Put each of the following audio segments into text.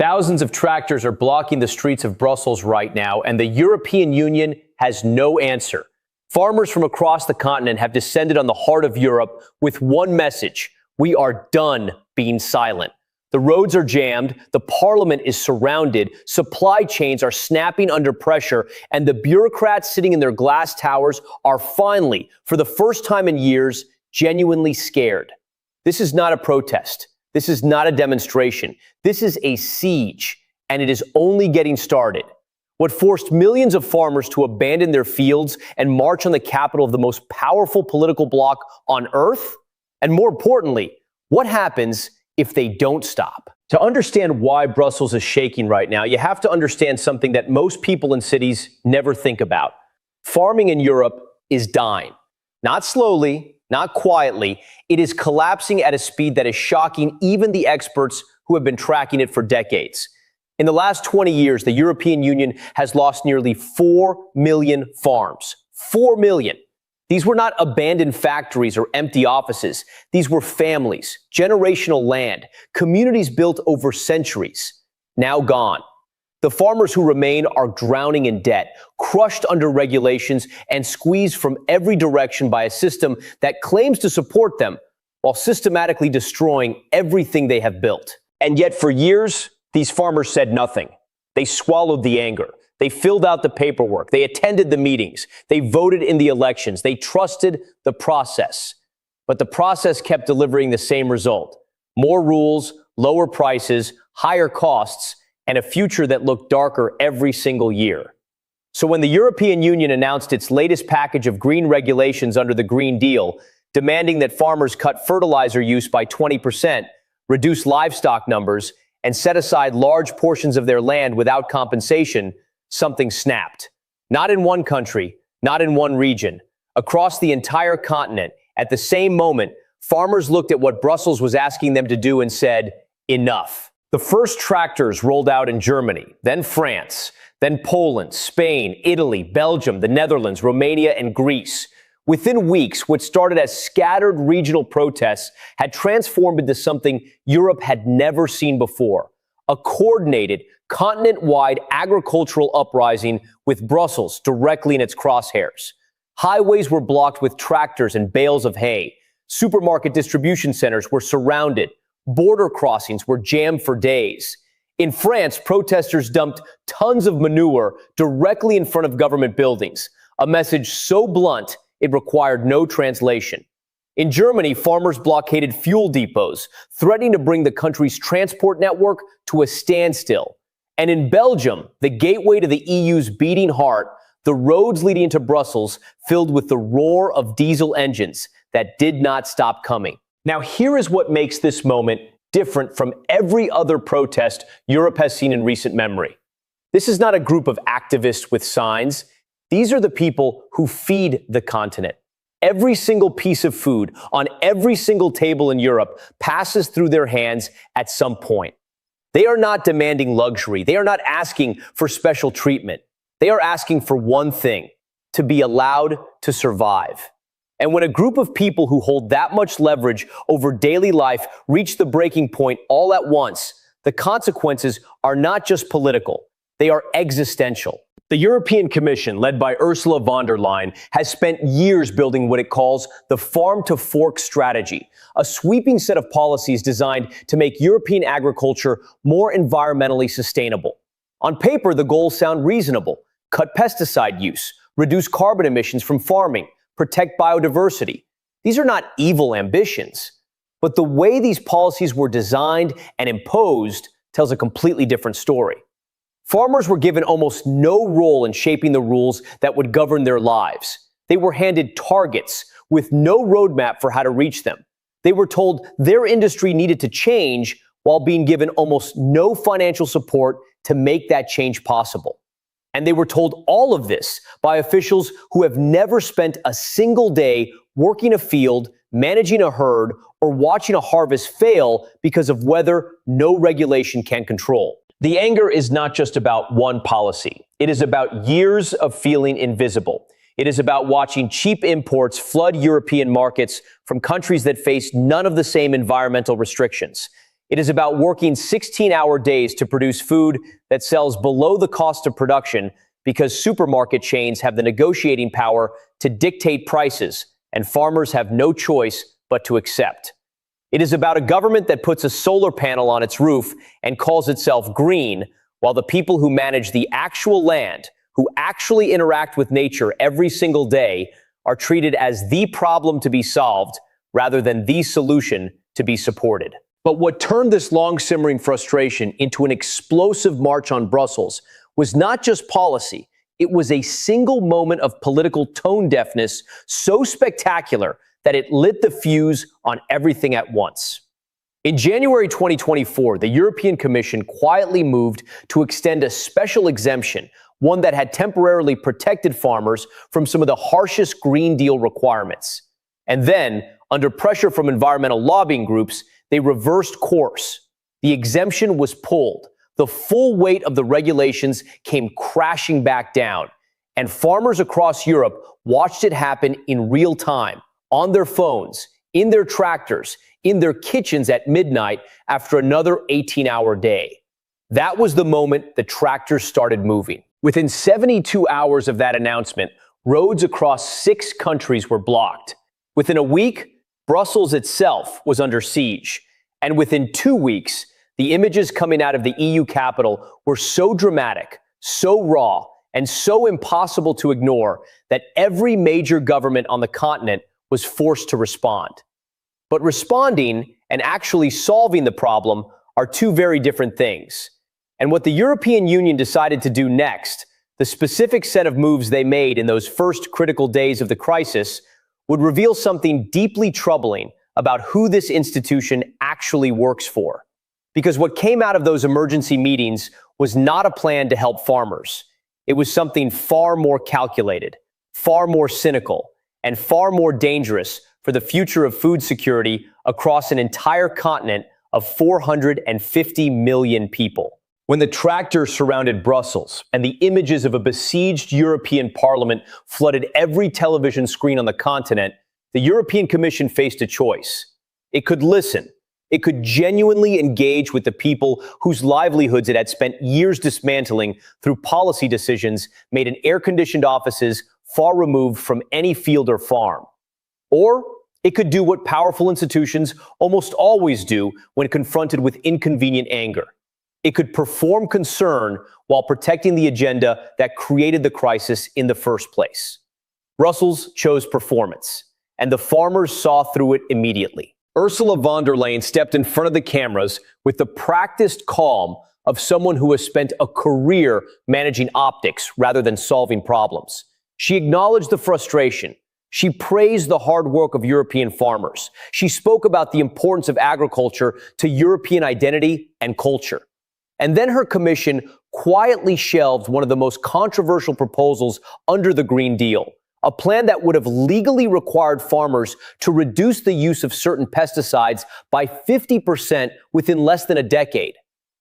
Thousands of tractors are blocking the streets of Brussels right now, and the European Union has no answer. Farmers from across the continent have descended on the heart of Europe with one message: we are done being silent. The roads are jammed, the parliament is surrounded, supply chains are snapping under pressure, and the bureaucrats sitting in their glass towers are finally, for the first time in years, genuinely scared. This is not a protest. This is not a demonstration. This is a siege, and it is only getting started. What forced millions of farmers to abandon their fields and march on the capital of the most powerful political bloc on earth? And more importantly, what happens if they don't stop? To understand why Brussels is shaking right now, you have to understand something that most people in cities never think about. Farming in Europe is dying. Not slowly, not quietly. It is collapsing at a speed that is shocking even the experts who have been tracking it for decades. In the last 20 years, the European Union has lost nearly 4 million farms. 4 million. These were not abandoned factories or empty offices. These were families, generational land, communities built over centuries, now gone. The farmers who remain are drowning in debt, crushed under regulations, and squeezed from every direction by a system that claims to support them while systematically destroying everything they have built. And yet for years, these farmers said nothing. They swallowed the anger. They filled out the paperwork. They attended the meetings. They voted in the elections. They trusted the process. But the process kept delivering the same result: more rules, lower prices, higher costs, and a future that looked darker every single year. So when the European Union announced its latest package of green regulations under the Green Deal, demanding that farmers cut fertilizer use by 20%, reduce livestock numbers, and set aside large portions of their land without compensation, something snapped. Not in one country, not in one region. Across the entire continent, at the same moment, farmers looked at what Brussels was asking them to do and said, enough. The first tractors rolled out in Germany, then France, then Poland, Spain, Italy, Belgium, the Netherlands, Romania, and Greece. Within weeks, what started as scattered regional protests had transformed into something Europe had never seen before: a coordinated, continent-wide agricultural uprising with Brussels directly in its crosshairs. Highways were blocked with tractors and bales of hay. Supermarket distribution centers were surrounded. Border crossings were jammed for days. In France, protesters dumped tons of manure directly in front of government buildings, a message so blunt it required no translation. In Germany, farmers blockaded fuel depots, threatening to bring the country's transport network to a standstill. And in Belgium, the gateway to the EU's beating heart, the roads leading into Brussels filled with the roar of diesel engines that did not stop coming. Now, here is what makes this moment different from every other protest Europe has seen in recent memory. This is not a group of activists with signs. These are the people who feed the continent. Every single piece of food on every single table in Europe passes through their hands at some point. They are not demanding luxury. They are not asking for special treatment. They are asking for one thing: to be allowed to survive. And when a group of people who hold that much leverage over daily life reach the breaking point all at once, the consequences are not just political, they are existential. The European Commission, led by Ursula von der Leyen, has spent years building what it calls the farm-to-fork strategy, a sweeping set of policies designed to make European agriculture more environmentally sustainable. On paper, the goals sound reasonable: cut pesticide use, reduce carbon emissions from farming, protect biodiversity. These are not evil ambitions, but the way these policies were designed and imposed tells a completely different story. Farmers were given almost no role in shaping the rules that would govern their lives. They were handed targets with no roadmap for how to reach them. They were told their industry needed to change while being given almost no financial support to make that change possible. And they were told all of this by officials who have never spent a single day working a field, managing a herd, or watching a harvest fail because of weather no regulation can control. The anger is not just about one policy. It is about years of feeling invisible. It is about watching cheap imports flood European markets from countries that face none of the same environmental restrictions. It is about working 16-hour days to produce food that sells below the cost of production because supermarket chains have the negotiating power to dictate prices, and farmers have no choice but to accept. It is about a government that puts a solar panel on its roof and calls itself green, while the people who manage the actual land, who actually interact with nature every single day, are treated as the problem to be solved rather than the solution to be supported. But what turned this long-simmering frustration into an explosive march on Brussels was not just policy. It was a single moment of political tone deafness so spectacular that it lit the fuse on everything at once. In January 2024, the European Commission quietly moved to extend a special exemption, one that had temporarily protected farmers from some of the harshest Green Deal requirements. And then, under pressure from environmental lobbying groups, they reversed course. The exemption was pulled. The full weight of the regulations came crashing back down, and farmers across Europe watched it happen in real time, on their phones, in their tractors, in their kitchens at midnight after another 18-hour day. That was the moment the tractors started moving. Within 72 hours of that announcement, roads across 6 countries were blocked. Within a week, Brussels itself was under siege. And within 2 weeks, the images coming out of the EU capital were so dramatic, so raw, and so impossible to ignore that every major government on the continent was forced to respond. But responding and actually solving the problem are two very different things. And what the European Union decided to do next, the specific set of moves they made in those first critical days of the crisis, would reveal something deeply troubling about who this institution actually works for. Because what came out of those emergency meetings was not a plan to help farmers. It was something far more calculated, far more cynical, and far more dangerous for the future of food security across an entire continent of 450 million people. When the tractors surrounded Brussels and the images of a besieged European Parliament flooded every television screen on the continent, the European Commission faced a choice. It could listen. It could genuinely engage with the people whose livelihoods it had spent years dismantling through policy decisions made in air-conditioned offices far removed from any field or farm. Or it could do what powerful institutions almost always do when confronted with inconvenient anger. It could perform concern while protecting the agenda that created the crisis in the first place. Brussels chose performance, and the farmers saw through it immediately. Ursula von der Leyen stepped in front of the cameras with the practiced calm of someone who has spent a career managing optics rather than solving problems. She acknowledged the frustration. She praised the hard work of European farmers. She spoke about the importance of agriculture to European identity and culture. And then her commission quietly shelved one of the most controversial proposals under the Green Deal, a plan that would have legally required farmers to reduce the use of certain pesticides by 50% within less than a decade.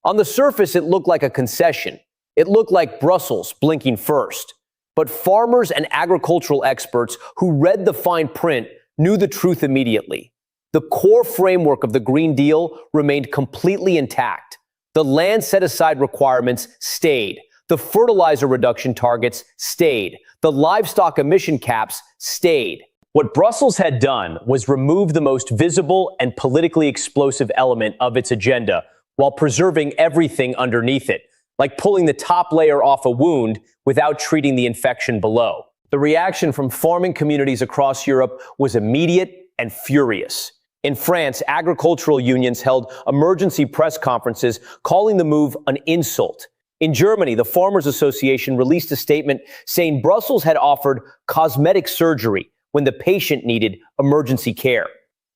On the surface, it looked like a concession. It looked like Brussels blinking first. But farmers and agricultural experts who read the fine print knew the truth immediately. The core framework of the Green Deal remained completely intact. The land set-aside requirements stayed. The fertilizer reduction targets stayed. The livestock emission caps stayed. What Brussels had done was remove the most visible and politically explosive element of its agenda while preserving everything underneath it, like pulling the top layer off a wound without treating the infection below. The reaction from farming communities across Europe was immediate and furious. In France, agricultural unions held emergency press conferences calling the move an insult. In Germany, the Farmers Association released a statement saying Brussels had offered cosmetic surgery when the patient needed emergency care.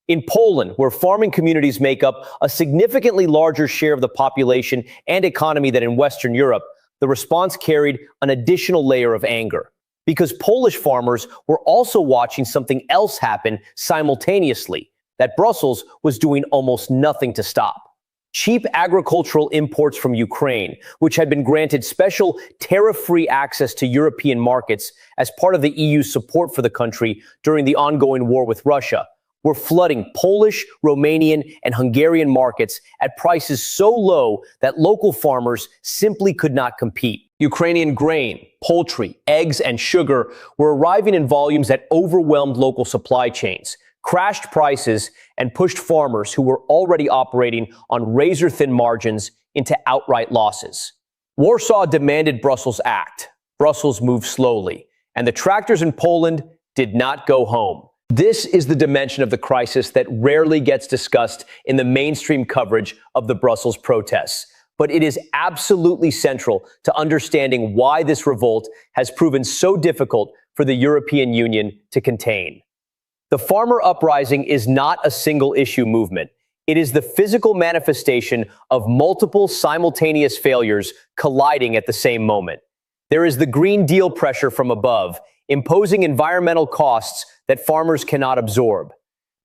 In Poland, where farming communities make up a significantly larger share of the population and economy than in Western Europe, the response carried an additional layer of anger. Because Polish farmers were also watching something else happen simultaneously that Brussels was doing almost nothing to stop. Cheap agricultural imports from Ukraine, which had been granted special tariff-free access to European markets as part of the EU's support for the country during the ongoing war with Russia, were flooding Polish, Romanian, and Hungarian markets at prices so low that local farmers simply could not compete. Ukrainian grain, poultry, eggs, and sugar were arriving in volumes that overwhelmed local supply chains, crashed prices, and pushed farmers who were already operating on razor-thin margins into outright losses. Warsaw demanded Brussels act. Brussels moved slowly, and the tractors in Poland did not go home. This is the dimension of the crisis that rarely gets discussed in the mainstream coverage of the Brussels protests. But it is absolutely central to understanding why this revolt has proven so difficult for the European Union to contain. The farmer uprising is not a single issue movement. It is the physical manifestation of multiple simultaneous failures colliding at the same moment. There is the Green Deal pressure from above, imposing environmental costs that farmers cannot absorb.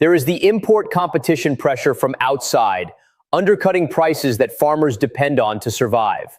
There is the import competition pressure from outside, undercutting prices that farmers depend on to survive.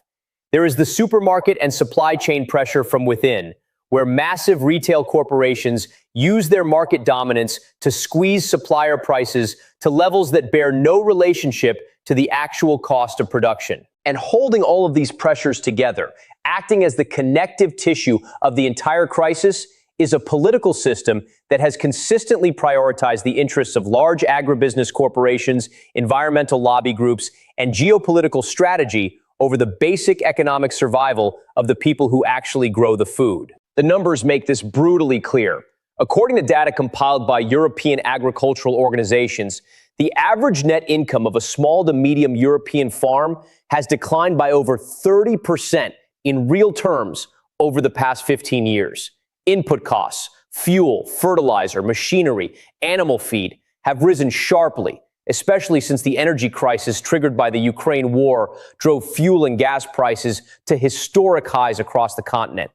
There is the supermarket and supply chain pressure from within, where massive retail corporations use their market dominance to squeeze supplier prices to levels that bear no relationship to the actual cost of production. And holding all of these pressures together, acting as the connective tissue of the entire crisis, is a political system that has consistently prioritized the interests of large agribusiness corporations, environmental lobby groups, and geopolitical strategy over the basic economic survival of the people who actually grow the food. The numbers make this brutally clear. According to data compiled by European agricultural organizations, the average net income of a small to medium European farm has declined by over 30% in real terms over the past 15 years. Input costs, fuel, fertilizer, machinery, animal feed have risen sharply, especially since the energy crisis triggered by the Ukraine war drove fuel and gas prices to historic highs across the continent.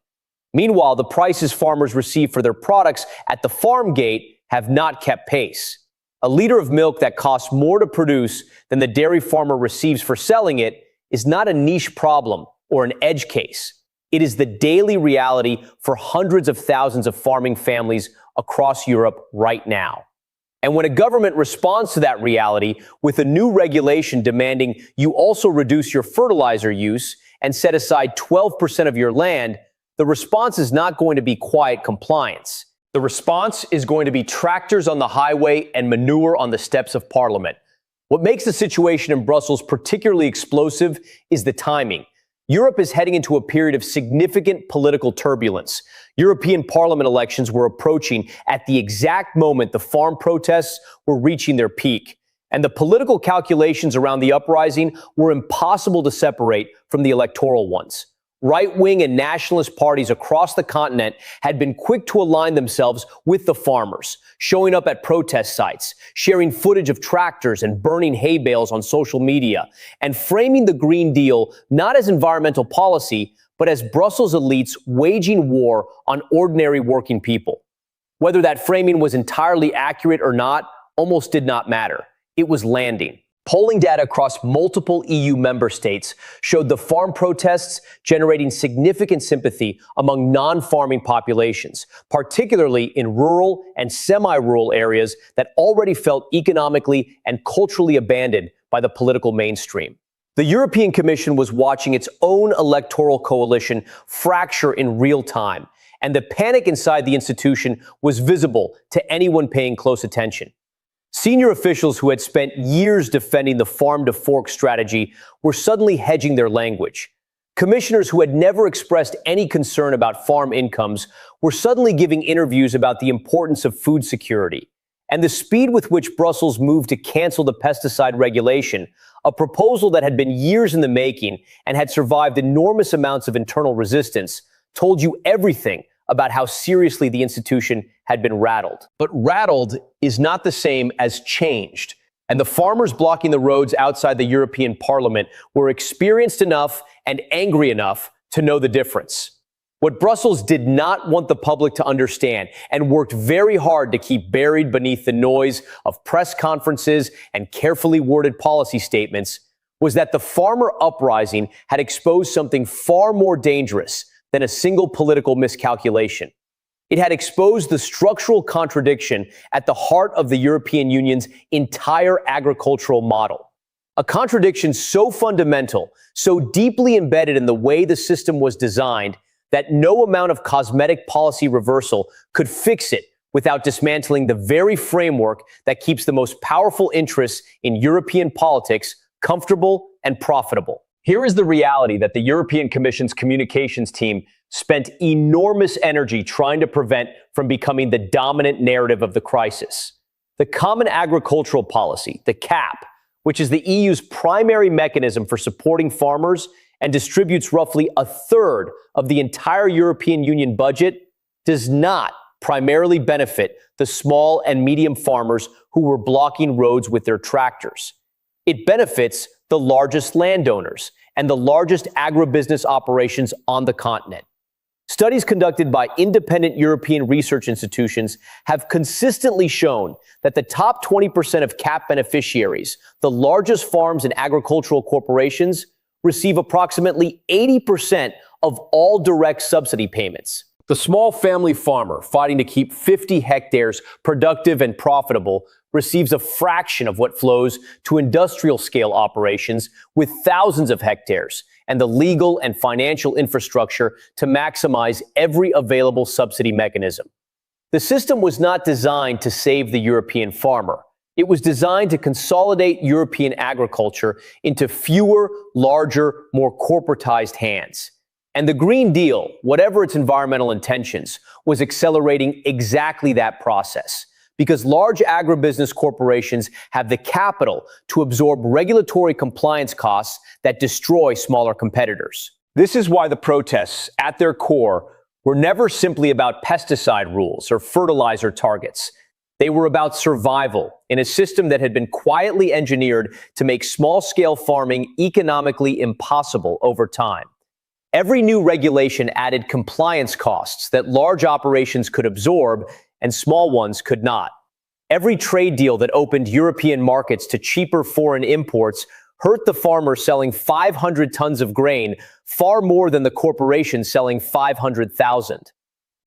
Meanwhile, the prices farmers receive for their products at the farm gate have not kept pace. A liter of milk that costs more to produce than the dairy farmer receives for selling it is not a niche problem or an edge case. It is the daily reality for hundreds of thousands of farming families across Europe right now. And when a government responds to that reality with a new regulation demanding you also reduce your fertilizer use and set aside 12% of your land, the response is not going to be quiet compliance. The response is going to be tractors on the highway and manure on the steps of Parliament. What makes the situation in Brussels particularly explosive is the timing. Europe is heading into a period of significant political turbulence. European Parliament elections were approaching at the exact moment the farm protests were reaching their peak. And the political calculations around the uprising were impossible to separate from the electoral ones. Right-wing and nationalist parties across the continent had been quick to align themselves with the farmers, showing up at protest sites, sharing footage of tractors and burning hay bales on social media, and framing the Green Deal not as environmental policy, but as Brussels elites waging war on ordinary working people. Whether that framing was entirely accurate or not almost did not matter. It was landing. Polling data across multiple EU member states showed the farm protests generating significant sympathy among non-farming populations, particularly in rural and semi-rural areas that already felt economically and culturally abandoned by the political mainstream. The European Commission was watching its own electoral coalition fracture in real time, and the panic inside the institution was visible to anyone paying close attention. Senior officials who had spent years defending the farm-to-fork strategy were suddenly hedging their language. Commissioners who had never expressed any concern about farm incomes were suddenly giving interviews about the importance of food security. And the speed with which Brussels moved to cancel the pesticide regulation, a proposal that had been years in the making and had survived enormous amounts of internal resistance, told you everything about how seriously the institution had been rattled. But rattled is not the same as changed. And the farmers blocking the roads outside the European Parliament were experienced enough and angry enough to know the difference. What Brussels did not want the public to understand and worked very hard to keep buried beneath the noise of press conferences and carefully worded policy statements was that the farmer uprising had exposed something far more dangerous than a single political miscalculation. It had exposed the structural contradiction at the heart of the European Union's entire agricultural model. A contradiction so fundamental, so deeply embedded in the way the system was designed, that no amount of cosmetic policy reversal could fix it without dismantling the very framework that keeps the most powerful interests in European politics comfortable and profitable. Here is the reality that the European Commission's communications team spent enormous energy trying to prevent from becoming the dominant narrative of the crisis. The Common Agricultural Policy, the CAP, which is the EU's primary mechanism for supporting farmers and distributes roughly a third of the entire European Union budget, does not primarily benefit the small and medium farmers who were blocking roads with their tractors. It benefits the largest landowners and the largest agribusiness operations on the continent. Studies conducted by independent European research institutions have consistently shown that the top 20% of CAP beneficiaries, the largest farms and agricultural corporations, receive approximately 80% of all direct subsidy payments. The small family farmer fighting to keep 50 hectares productive and profitable receives a fraction of what flows to industrial scale operations with thousands of hectares and the legal and financial infrastructure to maximize every available subsidy mechanism. The system was not designed to save the European farmer. It was designed to consolidate European agriculture into fewer, larger, more corporatized hands. And the Green Deal, whatever its environmental intentions, was accelerating exactly that process, because large agribusiness corporations have the capital to absorb regulatory compliance costs that destroy smaller competitors. This is why the protests, at their core, were never simply about pesticide rules or fertilizer targets. They were about survival in a system that had been quietly engineered to make small-scale farming economically impossible over time. Every new regulation added compliance costs that large operations could absorb and small ones could not. Every trade deal that opened European markets to cheaper foreign imports hurt the farmer selling 500 tons of grain far more than the corporation selling 500,000.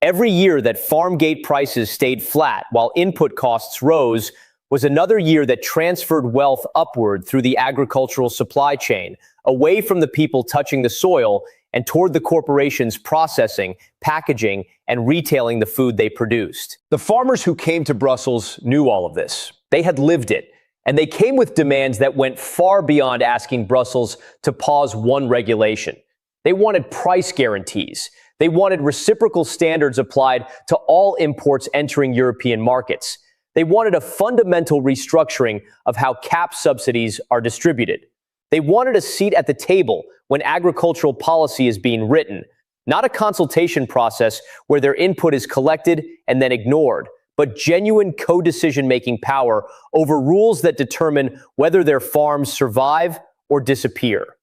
Every year that farm gate prices stayed flat while input costs rose was another year that transferred wealth upward through the agricultural supply chain, away from the people touching the soil and toward the corporations processing, packaging, and retailing the food they produced. The farmers who came to Brussels knew all of this. They had lived it, and they came with demands that went far beyond asking Brussels to pause one regulation. They wanted price guarantees. They wanted reciprocal standards applied to all imports entering European markets. They wanted a fundamental restructuring of how CAP subsidies are distributed. They wanted a seat at the table when agricultural policy is being written, not a consultation process where their input is collected and then ignored, but genuine co-decision-making power over rules that determine whether their farms survive or disappear.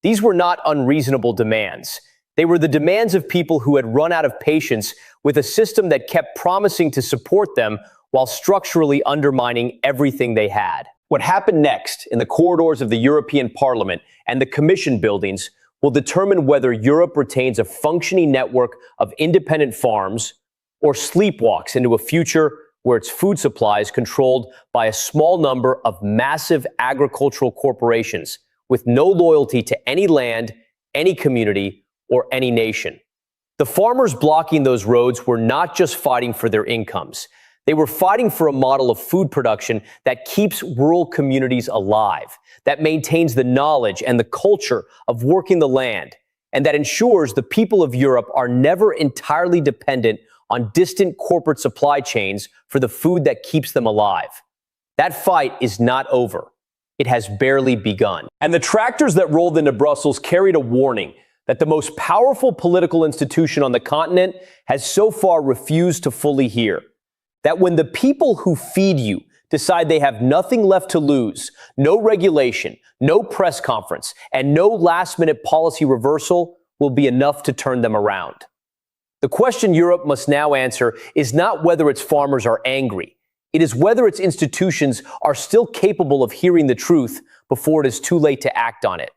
These were not unreasonable demands. They were the demands of people who had run out of patience with a system that kept promising to support them while structurally undermining everything they had. What happened next in the corridors of the European Parliament and the Commission buildings will determine whether Europe retains a functioning network of independent farms or sleepwalks into a future where its food supply is controlled by a small number of massive agricultural corporations with no loyalty to any land, any community, or any nation. The farmers blocking those roads were not just fighting for their incomes. They were fighting for a model of food production that keeps rural communities alive, that maintains the knowledge and the culture of working the land, and that ensures the people of Europe are never entirely dependent on distant corporate supply chains for the food that keeps them alive. That fight is not over. It has barely begun. And the tractors that rolled into Brussels carried a warning that the most powerful political institution on the continent has so far refused to fully hear. That when the people who feed you decide they have nothing left to lose, no regulation, no press conference, and no last-minute policy reversal will be enough to turn them around. The question Europe must now answer is not whether its farmers are angry. It is whether its institutions are still capable of hearing the truth before it is too late to act on it.